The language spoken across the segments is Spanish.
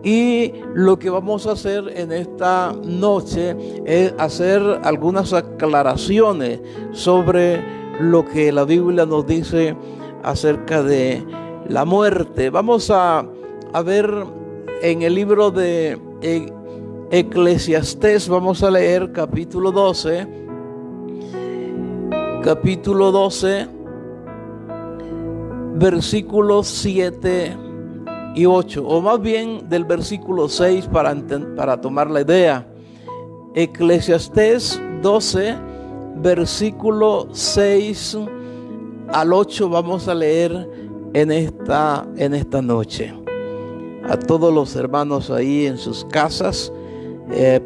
Y lo que vamos a hacer en esta noche es hacer algunas aclaraciones sobre lo que la Biblia nos dice acerca de la muerte. Vamos a ver en el libro de Eclesiastés, vamos a leer capítulo 12, versículos 7 y 8, o más bien del versículo 6 para tomar la idea. Eclesiastés 12, versículo 6 al 8 vamos a leer en esta noche. A todos los hermanos ahí en sus casas,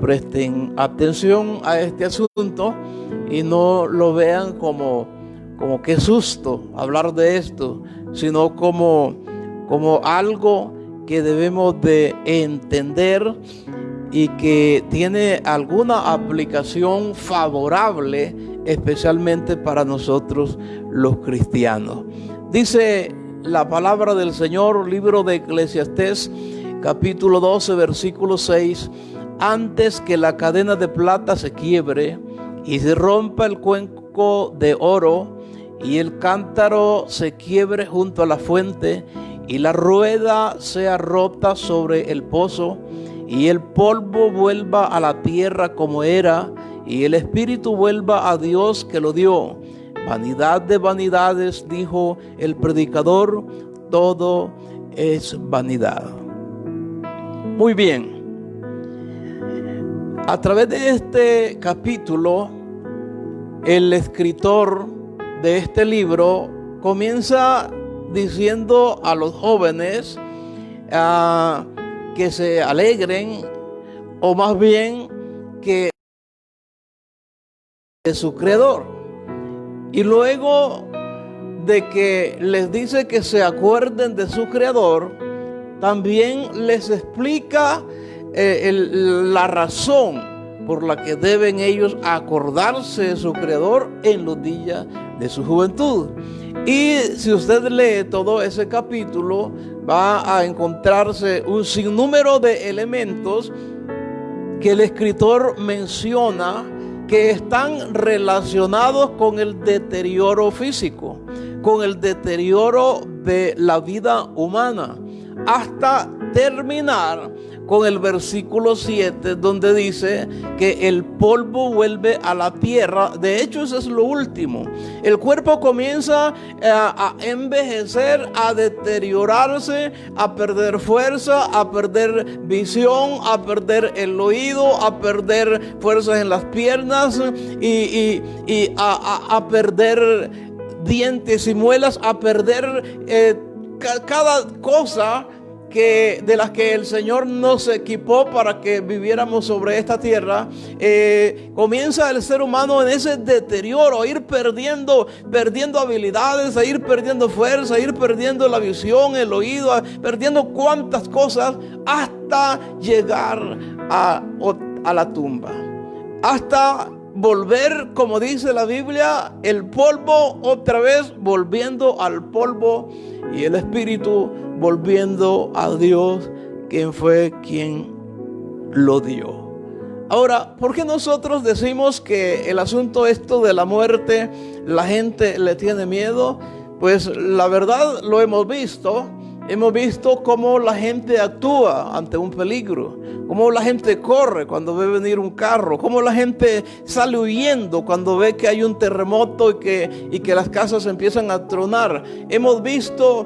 presten atención a este asunto y no lo vean como qué susto hablar de esto, sino como algo que debemos de entender y que tiene alguna aplicación favorable, especialmente para nosotros los cristianos. Dice la palabra del Señor, libro de Eclesiastés, capítulo 12, versículo 6: antes que la cadena de plata se quiebre y se rompa el cuenco de oro y el cántaro se quiebre junto a la fuente y la rueda sea rota sobre el pozo y el polvo vuelva a la tierra como era y el espíritu vuelva a Dios que lo dio. Vanidad de vanidades, dijo el predicador, todo es vanidad. Muy bien. A través de este capítulo, el escritor de este libro comienza diciendo a los jóvenes que se alegren, o más bien que de su creador. Y luego de que les dice que se acuerden de su creador, también les explica la razón por la que deben ellos acordarse de su creador en los días de su juventud. Y si usted lee todo ese capítulo, va a encontrarse un sinnúmero de elementos que el escritor menciona que están relacionados con el deterioro físico, con el deterioro de la vida humana, hasta terminar con el versículo 7, donde dice que el polvo vuelve a la tierra. De hecho, eso es lo último. El cuerpo comienza a envejecer, a deteriorarse, a perder fuerza, a perder visión, a perder el oído, a perder fuerzas en las piernas y a perder dientes y muelas, a perder cada cosa de las que el Señor nos equipó para que viviéramos sobre esta tierra. Comienza el ser humano en ese deterioro, a ir perdiendo habilidades, a ir perdiendo fuerza, a ir perdiendo la visión, el oído, perdiendo cuantas cosas, hasta llegar a la tumba, hasta volver, como dice la Biblia, el polvo otra vez volviendo al polvo y el espíritu volviendo a Dios, quien fue quien lo dio. Ahora, ¿por qué nosotros decimos que el asunto esto de la muerte la gente le tiene miedo? Pues la verdad lo hemos visto. Hemos visto cómo la gente actúa ante un peligro, cómo la gente corre cuando ve venir un carro, cómo la gente sale huyendo cuando ve que hay un terremoto y que las casas empiezan a tronar. Hemos visto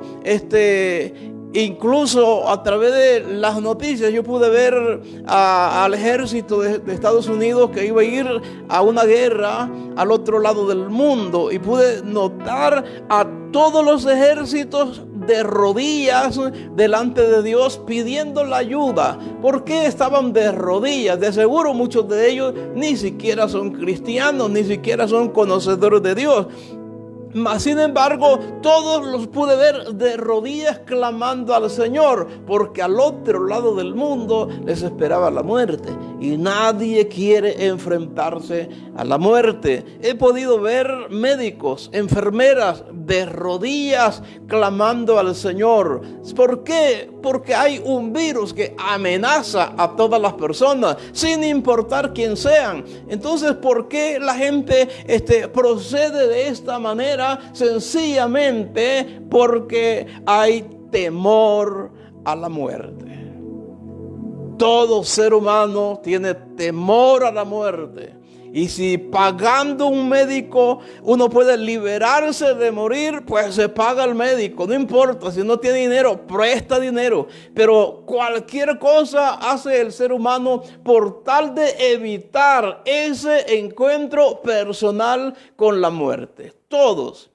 incluso a través de las noticias, yo pude ver al ejército de Estados Unidos que iba a ir a una guerra al otro lado del mundo, y pude notar a todos los ejércitos de rodillas delante de Dios pidiendo la ayuda. ¿Por qué estaban de rodillas? De seguro muchos de ellos ni siquiera son cristianos, ni siquiera son conocedores de Dios. Mas, sin embargo, todos los pude ver de rodillas clamando al Señor, porque al otro lado del mundo les esperaba la muerte. y nadie quiere enfrentarse a la muerte. He podido ver médicos, enfermeras de rodillas clamando al Señor. ¿Por qué? Porque hay un virus que amenaza a todas las personas, sin importar quién sean. Entonces, ¿por qué la gente procede de esta manera? Sencillamente porque hay temor a la muerte. Todo ser humano tiene temor a la muerte. Y si pagando un médico uno puede liberarse de morir, pues se paga al médico. No importa, si no tiene dinero, presta dinero. Pero cualquier cosa hace el ser humano por tal de evitar ese encuentro personal con la muerte. Todos,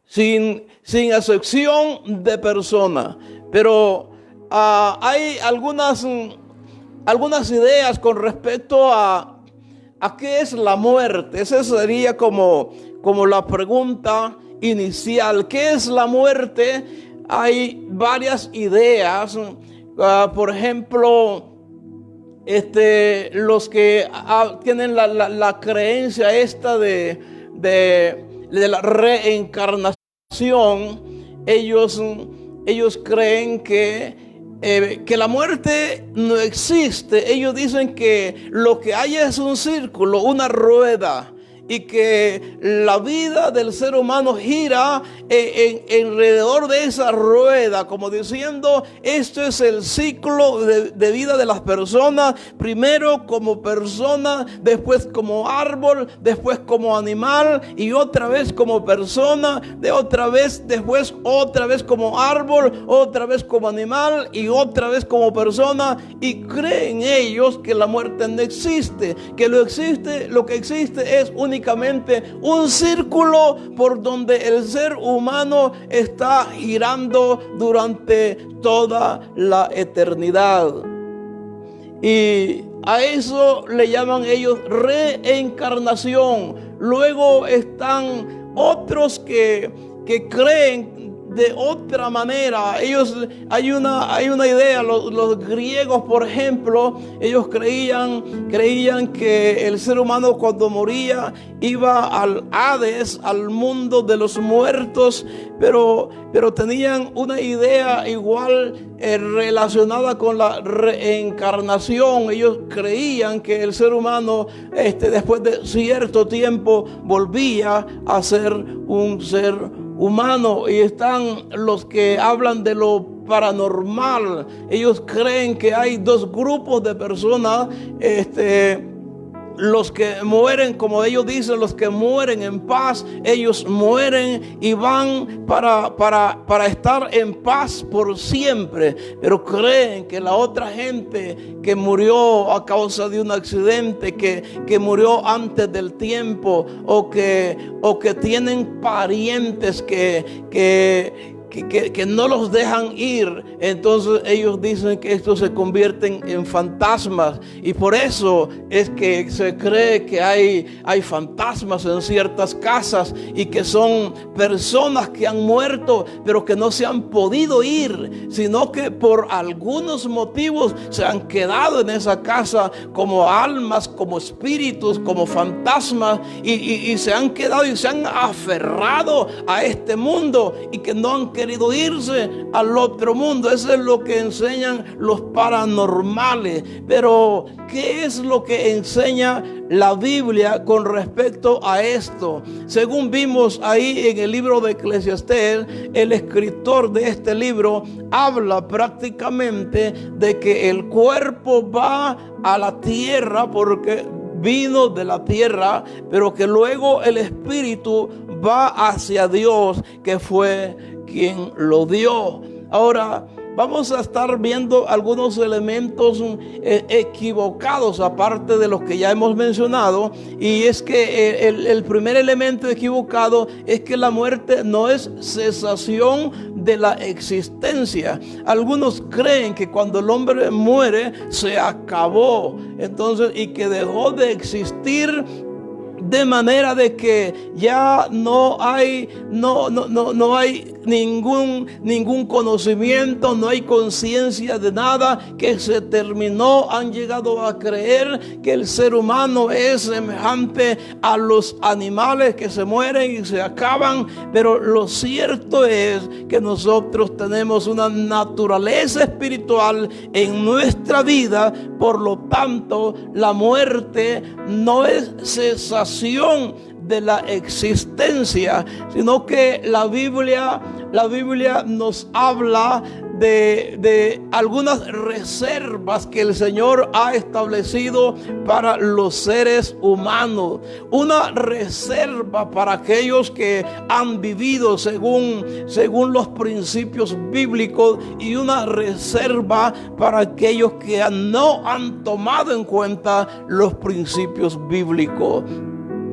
sin excepción de persona. Pero hay algunas ideas con respecto a qué es la muerte. Esa sería como la pregunta inicial. ¿Qué es la muerte? Hay varias ideas. Por ejemplo, los que tienen la creencia esta de la reencarnación, ellos creen que la muerte no existe. Ellos dicen que lo que hay es un círculo, una rueda, y que la vida del ser humano gira alrededor de esa rueda, como diciendo, esto es el ciclo de vida de las personas, primero como persona, después como árbol, después como animal, y otra vez como persona, después otra vez como árbol, otra vez como animal, y otra vez como persona. Y creen ellos que la muerte no existe, que lo que existe es únicamente un círculo por donde el ser humano está girando durante toda la eternidad. Y a eso le llaman ellos reencarnación. Luego están otros que creen de otra manera. Hay una idea. Los griegos, por ejemplo, ellos creían que el ser humano cuando moría iba al Hades, al mundo de los muertos, pero tenían una idea igual relacionada con la reencarnación. Ellos creían que el ser humano después de cierto tiempo volvía a ser un ser humano. Y están los que hablan de lo paranormal. Ellos creen que hay dos grupos de personas, los que mueren, como ellos dicen, los que mueren en paz. Ellos mueren y van para estar en paz por siempre. Pero creen que la otra gente que murió a causa de un accidente, que murió antes del tiempo, o que tienen parientes que no los dejan ir, entonces ellos dicen que estos se convierten en fantasmas. Y por eso es que se cree que hay fantasmas en ciertas casas, y que son personas que han muerto pero que no se han podido ir, sino que por algunos motivos se han quedado en esa casa como almas, como espíritus, como fantasmas, y se han quedado y se han aferrado a este mundo, y que no han querido irse al otro mundo. Eso es lo que enseñan los paranormales. Pero ¿qué es lo que enseña la Biblia con respecto a esto? Según vimos ahí en el libro de Eclesiastés, el escritor de este libro habla prácticamente de que el cuerpo va a la tierra porque vino de la tierra, pero que luego el espíritu va hacia Dios, que fue quien lo dio. Ahora vamos a estar viendo algunos elementos equivocados, aparte de los que ya hemos mencionado. Y es que el primer elemento equivocado es que la muerte no es cesación de la existencia. Algunos creen que cuando el hombre muere se acabó, entonces, y que dejó de existir De manera de que ya no hay ningún conocimiento, no hay conciencia de nada, que se terminó. Han llegado a creer que el ser humano es semejante a los animales que se mueren y se acaban. Pero lo cierto es que nosotros tenemos una naturaleza espiritual en nuestra vida. Por lo tanto, la muerte no es cesación de la existencia, sino que la Biblia nos habla de algunas reservas que el Señor ha establecido para los seres humanos. Una reserva para aquellos que han vivido según los principios bíblicos, y una reserva para aquellos que no han tomado en cuenta los principios bíblicos.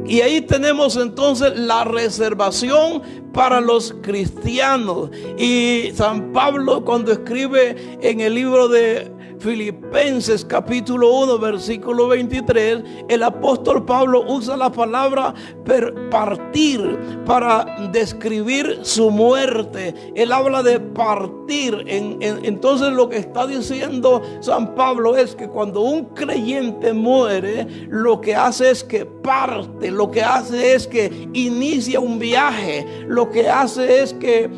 Y ahí tenemos entonces la reservación para los cristianos. Y San Pablo, cuando escribe en el libro de Filipenses capítulo 1 versículo 23, el apóstol Pablo usa la palabra partir para describir su muerte. Él habla de partir. Entonces lo que está diciendo San Pablo es que cuando un creyente muere, lo que hace es que parte, lo que hace es que inicia un viaje, lo que hace es que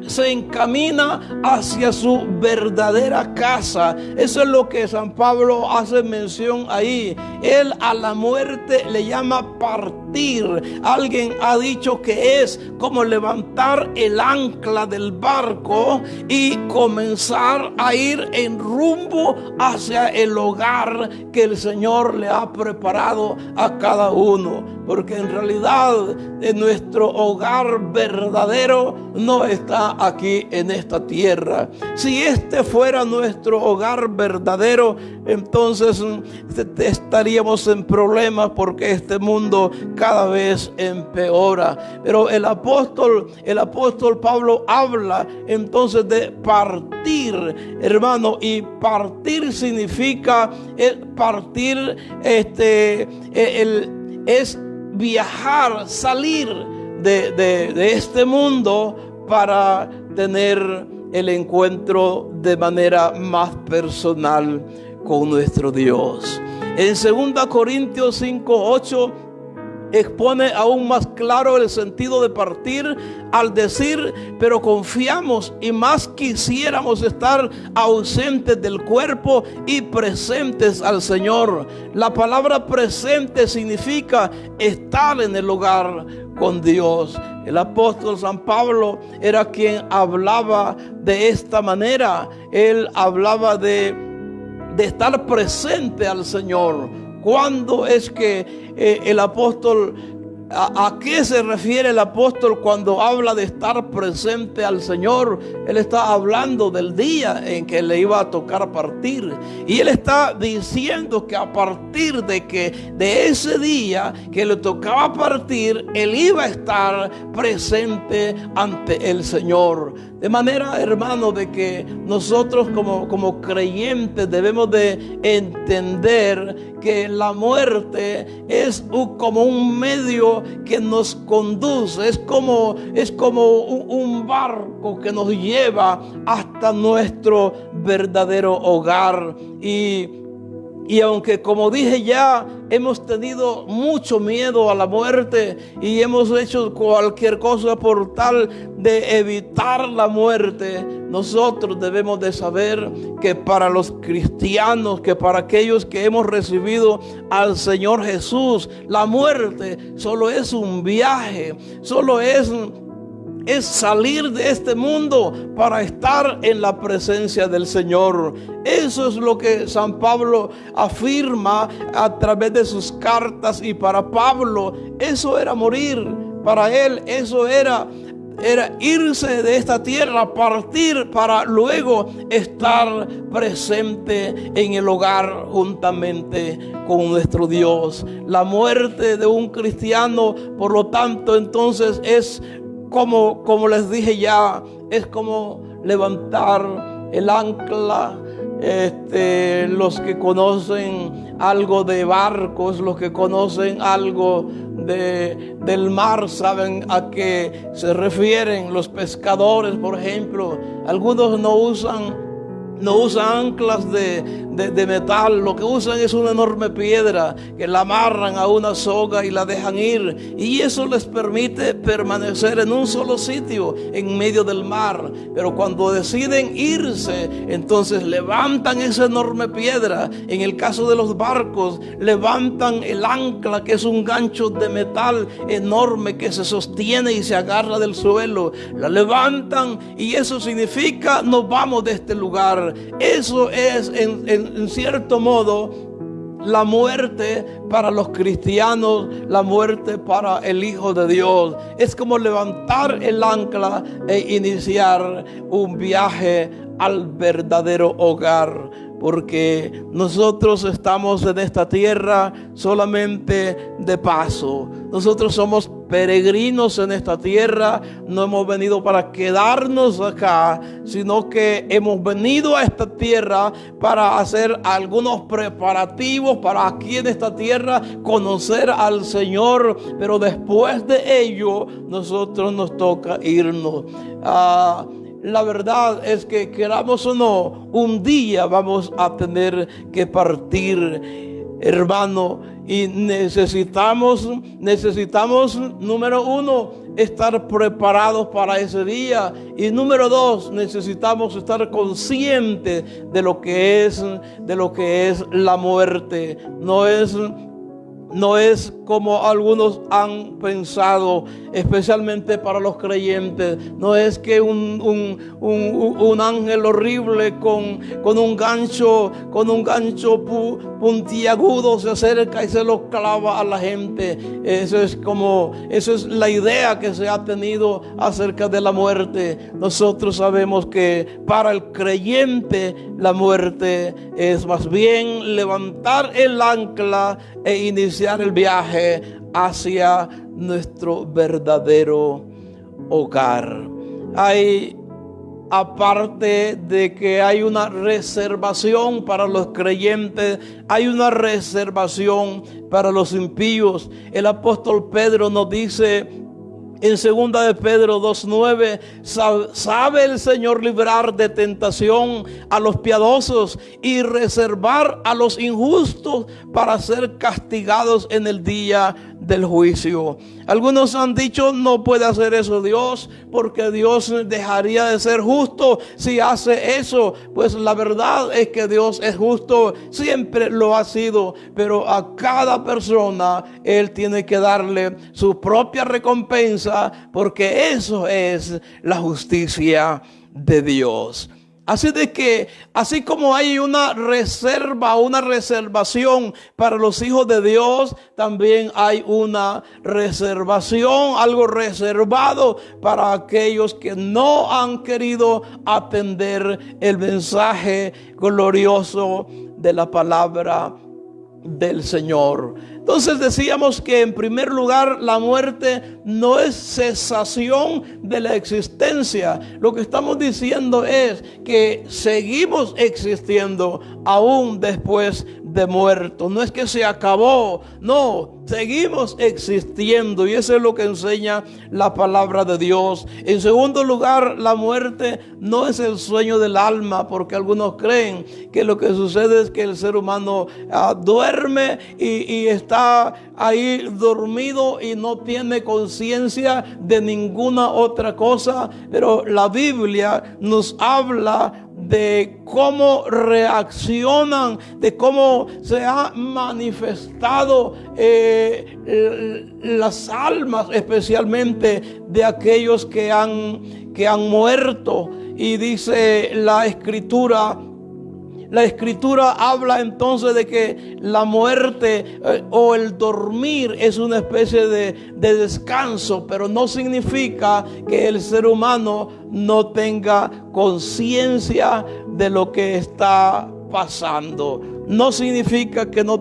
se encamina hacia su verdadera casa. Eso es lo que San Pablo hace mención ahí. Él a la muerte le llama partir. Alguien ha dicho que es como levantar el ancla del barco y comenzar a ir en rumbo hacia el hogar que el Señor le ha preparado a cada uno. Porque en realidad nuestro hogar verdadero no está aquí en esta tierra. Si este fuera nuestro hogar verdadero, entonces estaríamos en problemas, porque este mundo cada vez empeora. Pero el apóstol Pablo habla entonces de partir, hermano, y partir significa partir, es viajar, salir de este mundo para tener el encuentro de manera más personal con nuestro Dios. En 2 Corintios 5:8 expone aún más claro el sentido de partir al decir: pero confiamos y más quisiéramos estar ausentes del cuerpo y presentes al Señor. La palabra presente significa estar en el hogar con Dios. El apóstol San Pablo era quien hablaba de esta manera. Él hablaba de estar presente al Señor. ¿Cuándo es que el apóstol, a qué se refiere el apóstol cuando habla de estar presente al Señor? Él está hablando del día en que le iba a tocar partir. Y él está diciendo que a partir de ese día que le tocaba partir, él iba a estar presente ante el Señor. De manera, hermano, de que nosotros como creyentes debemos de entender que la muerte es como un medio que nos conduce, es como un barco que nos lleva hasta nuestro verdadero hogar. Y aunque, como dije ya, hemos tenido mucho miedo a la muerte y hemos hecho cualquier cosa por tal de evitar la muerte, nosotros debemos de saber que para los cristianos, que para aquellos que hemos recibido al Señor Jesús, la muerte solo es un viaje, solo es salir de este mundo para estar en la presencia del Señor. Eso es lo que San Pablo afirma a través de sus cartas. Y para Pablo eso era morir. Para él eso era irse de esta tierra, partir para luego estar presente en el hogar juntamente con nuestro Dios. La muerte de un cristiano, por lo tanto, entonces es como les dije ya, es como levantar el ancla los que conocen algo de barcos, los que conocen algo del mar, saben a qué se refieren. Los pescadores, por ejemplo, algunos no usan anclas de metal, lo que usan es una enorme piedra que la amarran a una soga y la dejan ir, y eso les permite permanecer en un solo sitio en medio del mar. Pero cuando deciden irse, entonces levantan esa enorme piedra. En el caso de los barcos, levantan el ancla, que es un gancho de metal enorme que se sostiene y se agarra del suelo. La levantan y eso significa: nos vamos de este lugar. Eso es en cierto modo la muerte para los cristianos, la muerte para el Hijo de Dios. Es como levantar el ancla e iniciar un viaje al verdadero hogar. Porque nosotros estamos en esta tierra solamente de paso. Nosotros somos peregrinos en esta tierra. No hemos venido para quedarnos acá, sino que hemos venido a esta tierra para hacer algunos preparativos para aquí en esta tierra conocer al Señor. Pero después de ello, nosotros nos toca irnos. La verdad es que, queramos o no, un día vamos a tener que partir, hermano. Y necesitamos, número uno, estar preparados para ese día. Y número dos, necesitamos estar conscientes de lo que es la muerte. No es como algunos han pensado, especialmente para los creyentes. No es que un ángel horrible con un gancho puntiagudo se acerca y se lo clava a la gente. Eso es la idea que se ha tenido acerca de la muerte. Nosotros sabemos que para el creyente la muerte es más bien levantar el ancla e iniciar el viaje hacia nuestro verdadero hogar. Aparte de que hay una reservación para los creyentes, hay una reservación para los impíos. El apóstol Pedro nos dice en 2 de Pedro 2:9: sabe el Señor librar de tentación a los piadosos y reservar a los injustos para ser castigados en el día del juicio. Algunos han dicho: no puede hacer eso Dios, porque Dios dejaría de ser justo si hace eso. Pues la verdad es que Dios es justo, siempre lo ha sido, pero a cada persona Él tiene que darle su propia recompensa, porque eso es la justicia de Dios. Así de que, así como hay una reservación para los hijos de Dios, también hay una reservación, algo reservado para aquellos que no han querido atender el mensaje glorioso de la palabra del Señor. Entonces decíamos que, en primer lugar, la muerte no es cesación de la existencia. Lo que estamos diciendo es que seguimos existiendo aún después de muerto. No es que se acabó, no, seguimos existiendo, y eso es lo que enseña la palabra de Dios. En segundo lugar, la muerte no es el sueño del alma, porque algunos creen que lo que sucede es que el ser humano duerme y está ahí dormido y no tiene conciencia de ninguna otra cosa. Pero la Biblia nos habla de cómo reaccionan, de cómo se ha manifestado las almas, especialmente de aquellos que han muerto. Y dice la Escritura habla entonces de que la muerte o el dormir es una especie de descanso, pero no significa que el ser humano no tenga conciencia de lo que está pasando. No significa que no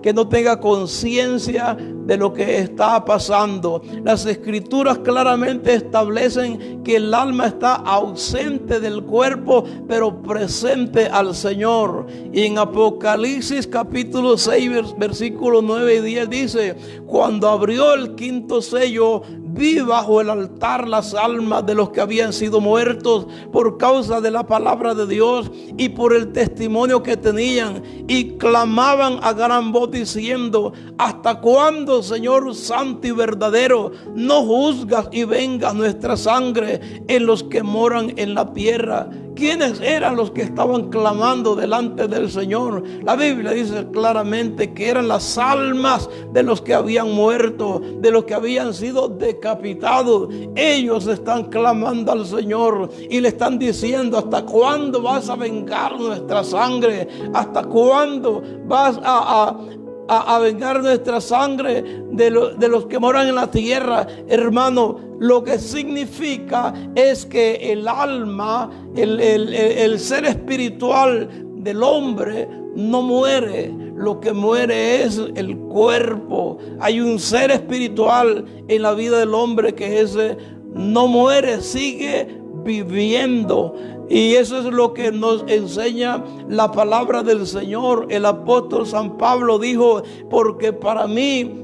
que no tenga conciencia de lo que está pasando. Las escrituras claramente establecen que el alma está ausente del cuerpo, pero presente al Señor. Y en Apocalipsis capítulo 6, versículos 9 y 10 dice: cuando abrió el quinto sello, vi bajo el altar las almas de los que habían sido muertos por causa de la palabra de Dios y por el testimonio que tenían, y clamaban a gran voz diciendo: ¿hasta cuándo, Señor santo y verdadero, no juzgas y vengas nuestra sangre en los que moran en la tierra? ¿Quiénes eran los que estaban clamando delante del Señor? La Biblia dice claramente que eran las almas de los que habían muerto, de los que habían sido decapitados. Ellos están clamando al Señor y le están diciendo: ¿hasta cuándo vas a vengar nuestra sangre? ¿Hasta cuándo vas a vengar nuestra sangre de los que moran en la tierra? Hermano, lo que significa es que el alma, el ser espiritual del hombre no muere. Lo que muere es el cuerpo. Hay un ser espiritual en la vida del hombre que ese no muere, sigue viviendo. Y eso es lo que nos enseña la palabra del Señor. El apóstol San Pablo dijo: porque para mí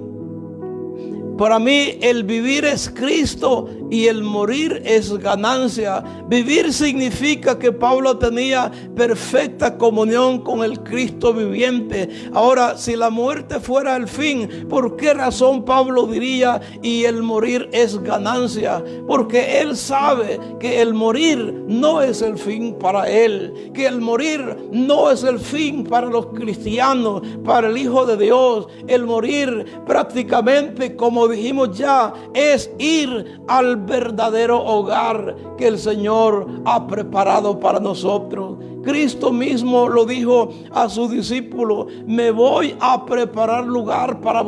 el vivir es Cristo y el morir es ganancia. Vivir significa que Pablo tenía perfecta comunión con el Cristo viviente. Ahora, si la muerte fuera el fin, ¿por qué razón Pablo diría: y el morir es ganancia? Porque él sabe que el morir no es el fin para él, que el morir no es el fin para los cristianos, para el Hijo de Dios. El morir prácticamente, como dijimos ya, es ir al verdadero hogar que el Señor ha preparado para nosotros. Cristo mismo lo dijo a sus discípulos: me voy a preparar lugar para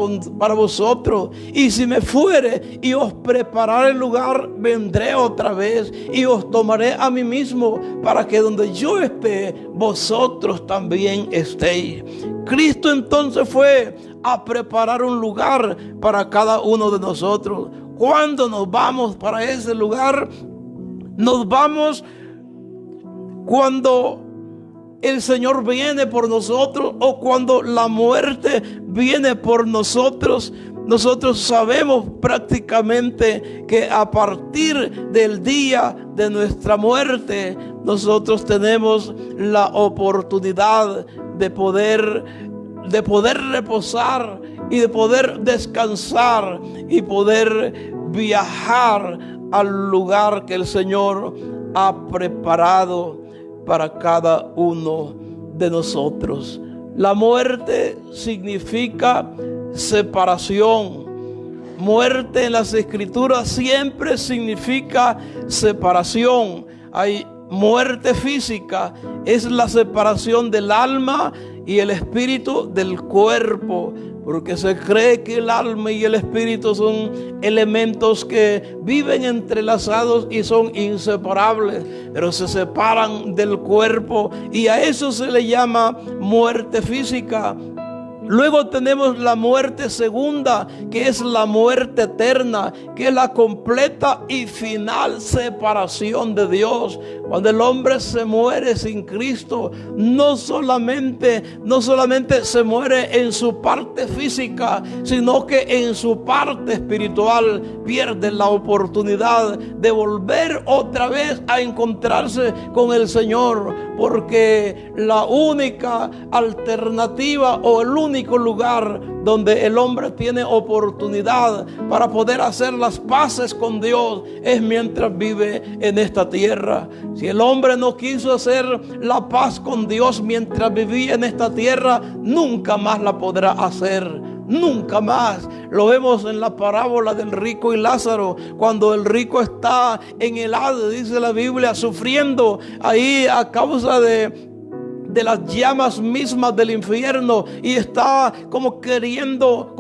vosotros, y si me fuere y os prepararé el lugar, vendré otra vez y os tomaré a mí mismo, para que donde yo esté, vosotros también estéis. Cristo entonces fue a preparar un lugar para cada uno de nosotros. ¿Cuándo nos vamos para ese lugar? Nos vamos cuando el Señor viene por nosotros, o cuando la muerte viene por nosotros. Nosotros sabemos prácticamente que a partir del día de nuestra muerte, nosotros tenemos la oportunidad de poder reposar y de poder descansar y poder viajar al lugar que el Señor ha preparado para cada uno de nosotros. La muerte significa separación. Muerte en las Escrituras siempre significa separación. Hay muerte física, es la separación del alma y el espíritu del cuerpo, porque se cree que el alma y el espíritu son elementos que viven entrelazados y son inseparables, pero se separan del cuerpo, y a eso se le llama muerte física. Luego tenemos la muerte segunda, que es la muerte eterna, que es la completa y final separación de Dios. Cuando el hombre se muere sin Cristo, no solamente se muere en su parte física, sino que en su parte espiritual pierde la oportunidad de volver otra vez a encontrarse con el Señor, porque la única alternativa o el único lugar donde el hombre tiene oportunidad para poder hacer las paces con Dios es mientras vive en esta tierra. Si el hombre no quiso hacer la paz con Dios mientras vivía en esta tierra, nunca más la podrá hacer. Nunca más. Lo vemos en la parábola del rico y Lázaro, cuando el rico está en el Hades, dice la Biblia, sufriendo ahí a causa de de las llamas mismas del infierno y está como queriendo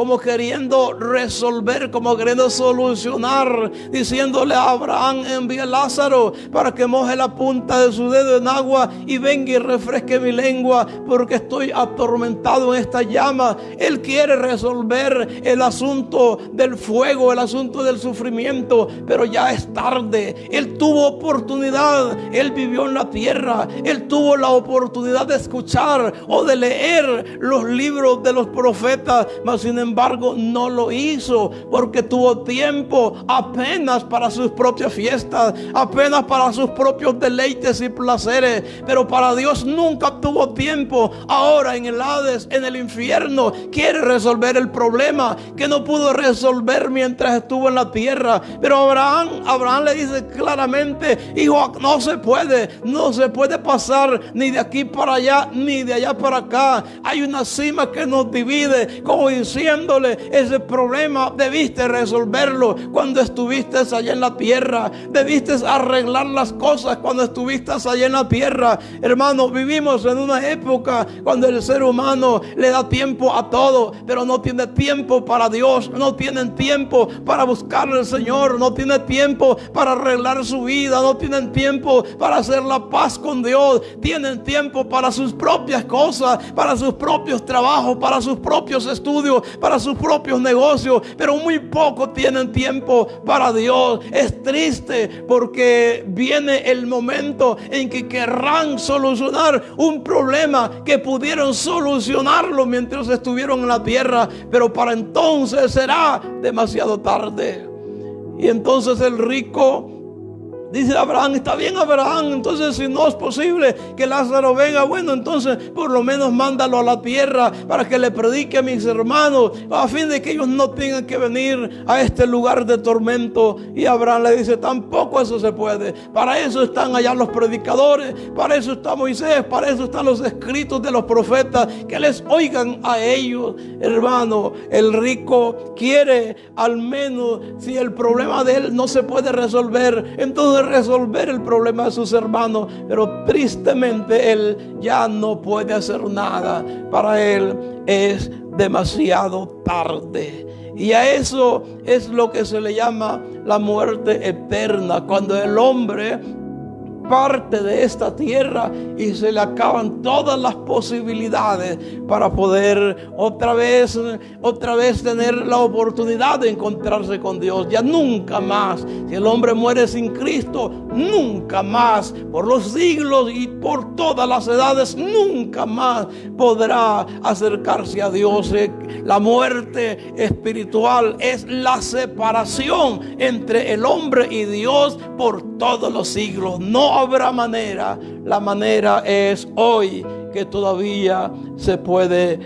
resolver, como queriendo solucionar, diciéndole a Abraham: envía a Lázaro para que moje la punta de su dedo en agua y venga y refresque mi lengua, porque estoy atormentado en esta llama. Él quiere resolver el asunto del fuego, el asunto del sufrimiento, pero ya es tarde. Él tuvo oportunidad, él vivió en la tierra, él tuvo la oportunidad de escuchar o de leer los libros de los profetas, mas sin embargo no lo hizo, porque tuvo tiempo apenas para sus propias fiestas, apenas para sus propios deleites y placeres. Pero para Dios nunca tuvo tiempo. Ahora en el Hades, en el infierno, quiere resolver el problema que no pudo resolver mientras estuvo en la tierra. Pero Abraham le dice claramente: hijo, no se puede pasar ni de aquí para allá ni de allá para acá. Hay una cima que nos divide, como diciéndole: ese problema debiste resolverlo cuando estuviste allá en la tierra, debiste arreglar las cosas cuando estuviste allá en la tierra. Hermanos, vivimos en una época cuando el ser humano le da tiempo a todo, pero no tiene tiempo para Dios, no tienen tiempo para buscar al Señor, no tiene tiempo para arreglar su vida, no tienen tiempo para hacer la paz con Dios. Tienen tiempo para sus propias cosas, para sus propios trabajos, para sus propios estudios, para sus propios negocios, pero muy poco tienen tiempo para Dios. Es triste, porque viene el momento en que querrán solucionar un problema que pudieron solucionarlo mientras estuvieron en la tierra, pero para entonces será demasiado tarde. Y entonces el rico dice a Abraham: está bien, Abraham, entonces si no es posible que Lázaro venga, bueno, entonces por lo menos mándalo a la tierra para que le predique a mis hermanos, a fin de que ellos no tengan que venir a este lugar de tormento. Y Abraham le dice: tampoco eso se puede. Para eso están allá los predicadores, para eso está Moisés, para eso están los escritos de los profetas, que les oigan a ellos. Hermano, el rico quiere, al menos si el problema de él no se puede resolver, entonces resolver el problema de sus hermanos. Pero tristemente él ya no puede hacer nada. Para él es demasiado tarde. Y a eso es lo que se le llama la muerte eterna, cuando el hombre parte de esta tierra y se le acaban todas las posibilidades para poder otra vez tener la oportunidad de encontrarse con Dios. Ya nunca más, si el hombre muere sin Cristo, nunca más, por los siglos y por todas las edades, nunca más podrá acercarse a Dios. La muerte espiritual es la separación entre el hombre y Dios por todos los siglos. No habrá manera. La manera es hoy, que todavía se puede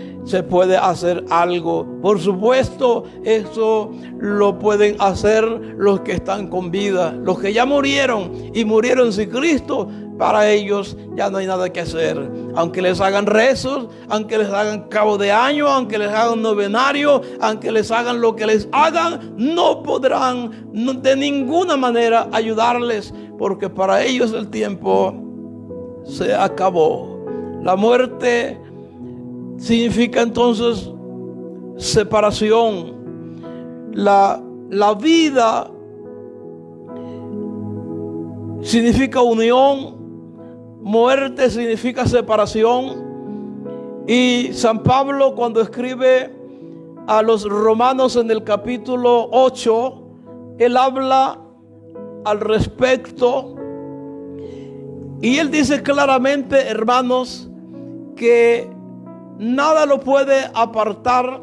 hacer algo. Por supuesto, eso lo pueden hacer los que están con vida. Los que ya murieron y murieron sin Cristo, para ellos ya no hay nada que hacer. Aunque les hagan rezos, aunque les hagan cabo de año, aunque les hagan novenario, aunque les hagan lo que les hagan, no podrán de ninguna manera ayudarles, porque para ellos el tiempo se acabó. La muerte significa entonces separación. La vida significa unión. Muerte significa separación. Y San Pablo, cuando escribe a los romanos en el capítulo 8, él habla al respecto. Y él dice claramente, hermanos, que nada lo puede apartar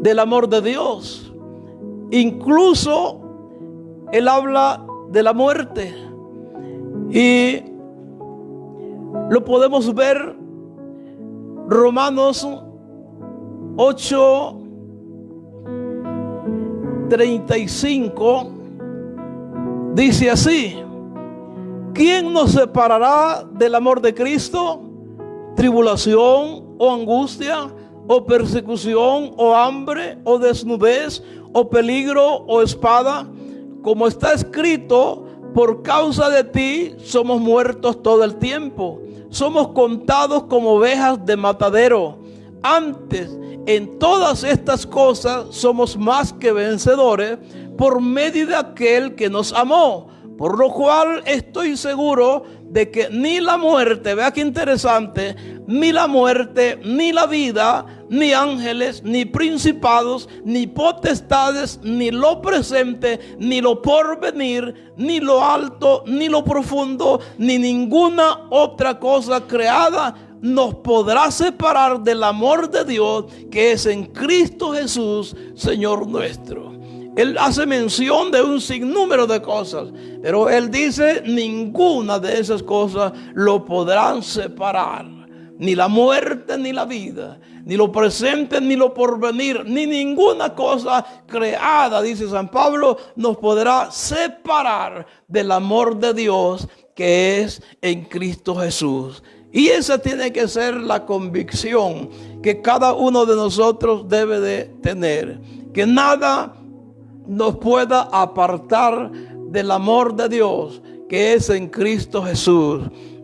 del amor de Dios. Incluso él habla de la muerte. Y lo podemos ver, Romanos 8:35 dice así: ¿quién nos separará del amor de Cristo? ¿Tribulación o angustia o persecución o hambre o desnudez o peligro o espada? Como está escrito: por causa de ti somos muertos todo el tiempo. Somos contados como ovejas de matadero. Antes, en todas estas cosas somos más que vencedores por medio de aquel que nos amó. Por lo cual estoy seguro de que ni la muerte, vea qué interesante, ni la muerte, ni la vida, ni ángeles, ni principados, ni potestades, ni lo presente, ni lo porvenir, ni lo alto, ni lo profundo, ni ninguna otra cosa creada nos podrá separar del amor de Dios que es en Cristo Jesús, Señor nuestro. Él hace mención de un sinnúmero de cosas, pero él dice: ninguna de esas cosas lo podrán separar. Ni la muerte, ni la vida, ni lo presente, ni lo porvenir, ni ninguna cosa creada, dice San Pablo, nos podrá separar del amor de Dios que es en Cristo Jesús. Y esa tiene que ser la convicción que cada uno de nosotros debe de tener, que nada nos pueda apartar del amor de Dios que es en Cristo Jesús.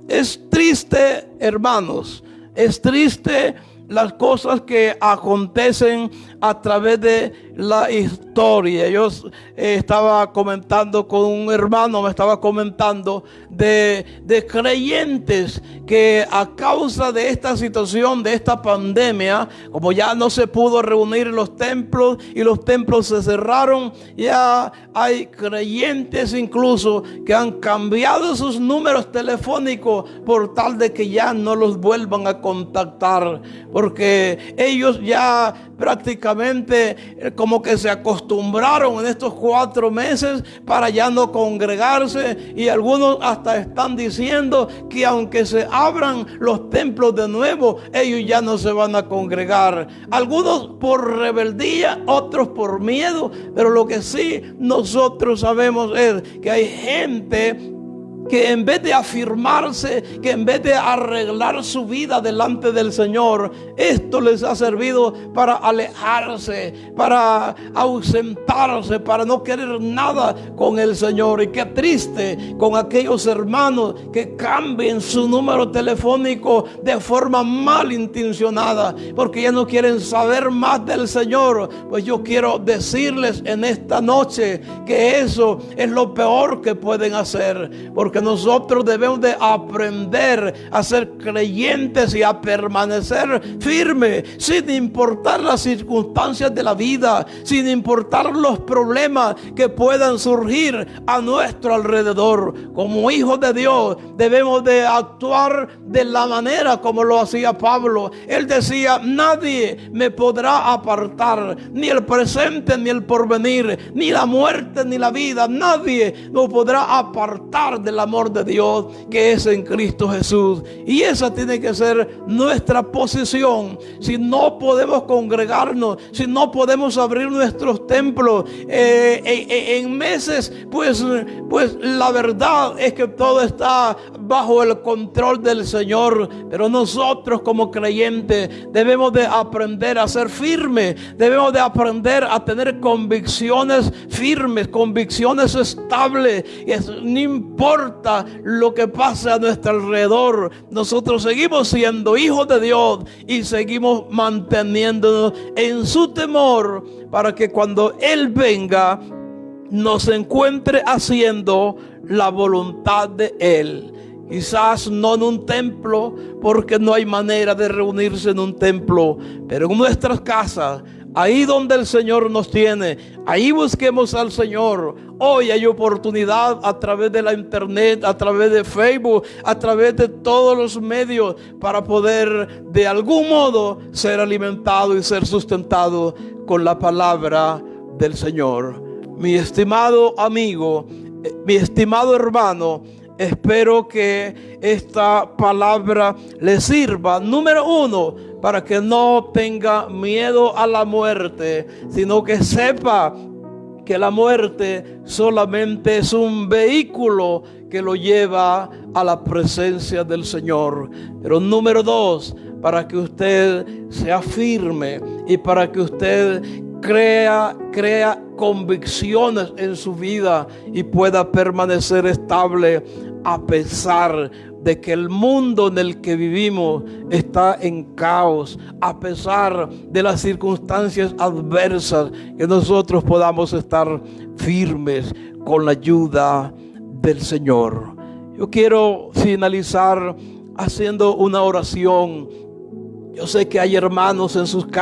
Es triste, hermanos, es triste las cosas que acontecen a través de la historia. Yo estaba comentando con un hermano, me estaba comentando de creyentes que a causa de esta situación, de esta pandemia, como ya no se pudo reunir en los templos y los templos se cerraron, ya hay creyentes incluso que han cambiado sus números telefónicos por tal de que ya no los vuelvan a contactar, porque ellos ya prácticamente como que se acostumbraron en estos 4 meses para ya no congregarse, y algunos hasta están diciendo que aunque se abran los templos de nuevo, ellos ya no se van a congregar. Algunos por rebeldía, otros por miedo, pero lo que sí nosotros sabemos es que hay gente que en vez de afirmarse, que en vez de arreglar su vida delante del Señor, esto les ha servido para alejarse, para ausentarse, para no querer nada con el Señor. Y qué triste con aquellos hermanos que cambien su número telefónico de forma malintencionada, porque ya no quieren saber más del Señor. Pues yo quiero decirles en esta noche que eso es lo peor que pueden hacer, porque nosotros debemos de aprender a ser creyentes y a permanecer firmes sin importar las circunstancias de la vida, sin importar los problemas que puedan surgir a nuestro alrededor. Como hijos de Dios debemos de actuar de la manera como lo hacía Pablo. Él decía: nadie me podrá apartar, ni el presente ni el porvenir, ni la muerte ni la vida, nadie nos podrá apartar del amor de Dios que es en Cristo Jesús. Y esa tiene que ser nuestra posición. Si no podemos congregarnos, si no podemos abrir nuestros templos en meses, pues la verdad es que todo está bajo el control del Señor. Pero nosotros como creyentes debemos de aprender a ser firmes, debemos de aprender a tener convicciones firmes, convicciones estables. Y no importa lo que pase a nuestro alrededor, nosotros seguimos siendo hijos de Dios y seguimos manteniéndonos en su temor, para que cuando Él venga nos encuentre haciendo la voluntad de Él. Quizás no en un templo, porque no hay manera de reunirse en un templo, pero en nuestras casas, ahí donde el Señor nos tiene, ahí busquemos al Señor. Hoy hay oportunidad a través de la internet, a través de Facebook, a través de todos los medios, para poder de algún modo ser alimentado y ser sustentado con la palabra del Señor. Mi estimado amigo, mi estimado hermano, espero que esta palabra le sirva, número 1, para que no tenga miedo a la muerte, sino que sepa que la muerte solamente es un vehículo que lo lleva a la presencia del Señor. Pero número 2, para que usted sea firme y para que usted crea convicciones en su vida y pueda permanecer estable a pesar de que el mundo en el que vivimos está en caos, a pesar de las circunstancias adversas, que nosotros podamos estar firmes con la ayuda del Señor. Yo quiero finalizar haciendo una oración. Yo sé que hay hermanos en sus casas